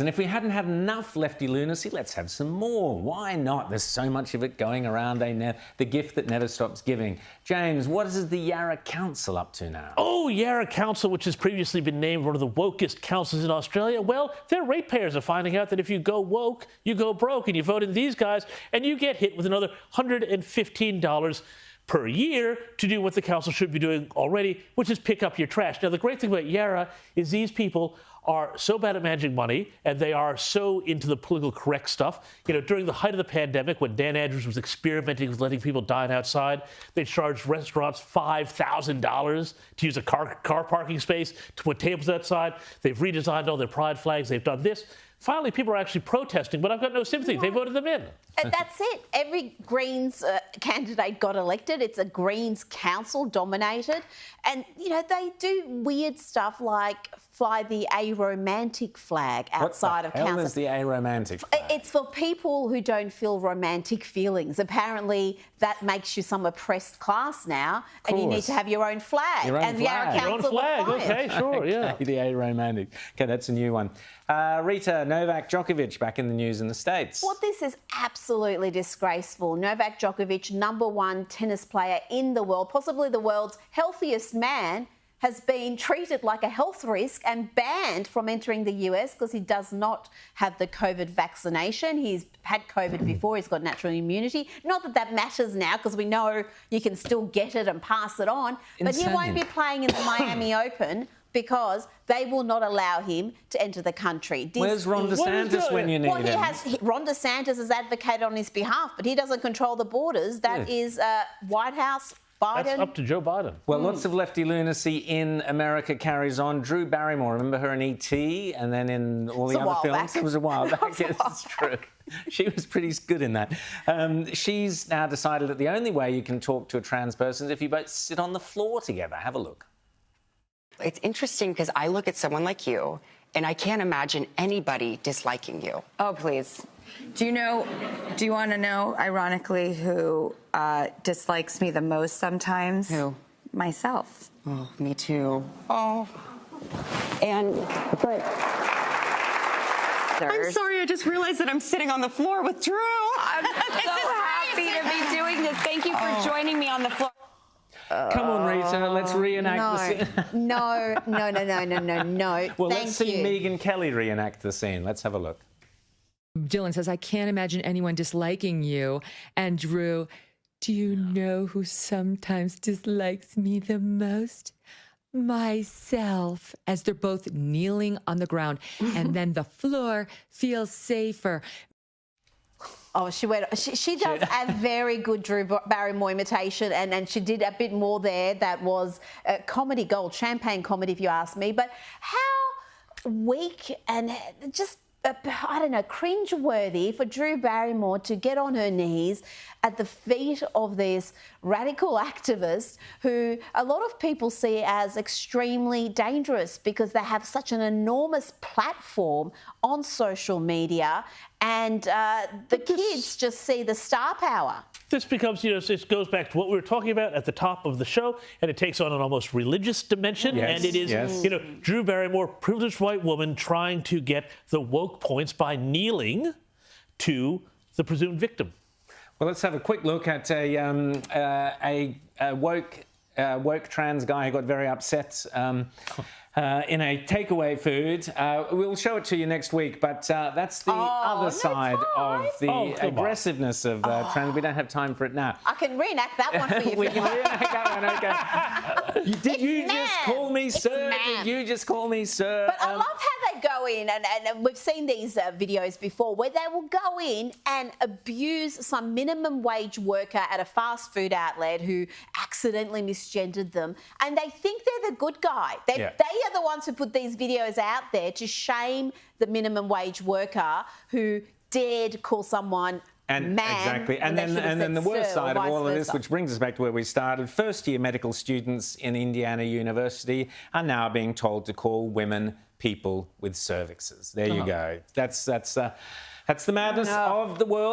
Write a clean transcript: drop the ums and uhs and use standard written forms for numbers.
And if we hadn't had enough lefty lunacy, let's have some more. Why not? There's so much of it going around. The gift that never stops giving. James, what is the Yara Council up to now? Oh, Yara Council, which has previously been named one of the wokest councils in Australia. Well, their ratepayers are finding out that if you go woke, you go broke, and you vote in these guys, and you get hit with another $115 per year to do what the council should be doing already, which is pick up your trash. Now, the great thing about Yara is these people are so bad at managing money, and they are so into the political correct stuff. You know, during the height of the pandemic, when Dan Andrews was experimenting with letting people dine outside, they charged restaurants $5,000 to use a car parking space to put tables outside. They've redesigned all their pride flags. They've done this. Finally, people are actually protesting, but I've got no sympathy. They voted them in. And that's it. Every Greens candidate got elected. It's a Greens council dominated. And, you know, they do weird stuff like fly the aromantic flag outside of council. What the hell is the aromantic flag? It's for people who don't feel romantic feelings. Apparently, that makes you some oppressed class now, and you need to have your own flag. Your own and flag. The Yara Council your own flag. Okay, sure, yeah. The aromantic. Okay, that's a new one. Rita, Novak Djokovic back in the news in the States. Well, this is absolutely disgraceful. Novak Djokovic, #1 tennis player in the world, possibly the world's healthiest man, has been treated like a health risk and banned from entering the US because he does not have the COVID vaccination. He's had COVID before. He's got natural immunity. Not that that matters now because we know you can still get it and pass it on. But he won't be playing in the Miami Open because they will not allow him to enter the country. Where's Ron DeSantis when you need him? Ron DeSantis has advocated on his behalf, but he doesn't control the borders. That is White House. Biden. That's up to Joe Biden. Well, lots of lefty lunacy in America carries on. Drew Barrymore, remember her in E.T. and then in all the other films? It was a while back. Yes, it's true. She was pretty good in that. She's now decided that the only way you can talk to a trans person is if you both sit on the floor together. Have a look. It's interesting because I look at someone like you and I can't imagine anybody disliking you. Oh, please. Do you want to know, ironically, who dislikes me the most sometimes? Who? Myself. Oh, me too. Oh. But I'm sorry, I just realized that I'm sitting on the floor with Drew. I'm so happy to be doing this. Thank you for joining me on the floor. Come on, Rita, let's reenact the scene. No. Well, let's see Megan Kelly reenact the scene. Let's have a look. Dylan says, I can't imagine anyone disliking you. And Drew, do you know who sometimes dislikes me the most? Myself, as they're both kneeling on the ground. And then the floor feels safer. Oh, she does a very good Drew Barrymore imitation, and she did a bit more there that was comedy gold, champagne comedy, if you ask me. But how weak and just, I don't know, cringe-worthy for Drew Barrymore to get on her knees at the feet of this radical activist who a lot of people see as extremely dangerous because they have such an enormous platform on social media, and the kids just see the star power. This becomes, you know, it goes back to what we were talking about at the top of the show, and it takes on an almost religious dimension. Yes, and it is, you know, Drew Barrymore, privileged white woman, trying to get the woke points by kneeling to the presumed victim. Well, let's have a quick look at a woke trans guy who got very upset in a takeaway food. We'll show it to you next week, but that's the other side of the aggressiveness of trans. We don't have time for it now. I can reenact that one for you. We can reenact that one, okay. Did you just call me sir? Did you just call me sir? But I love how they go in, and we've seen these videos before, where they will go in and abuse some minimum wage worker at a fast food outlet who accidentally misgendered them, and they think they're the good guy. They are the ones who put these videos out there to shame the minimum wage worker who dared call someone man. Exactly. And then the worst side of all of this, which brings us back to where we started, first-year medical students in Indiana University are now being told to call women people with cervixes. There you go. That's the madness of the world.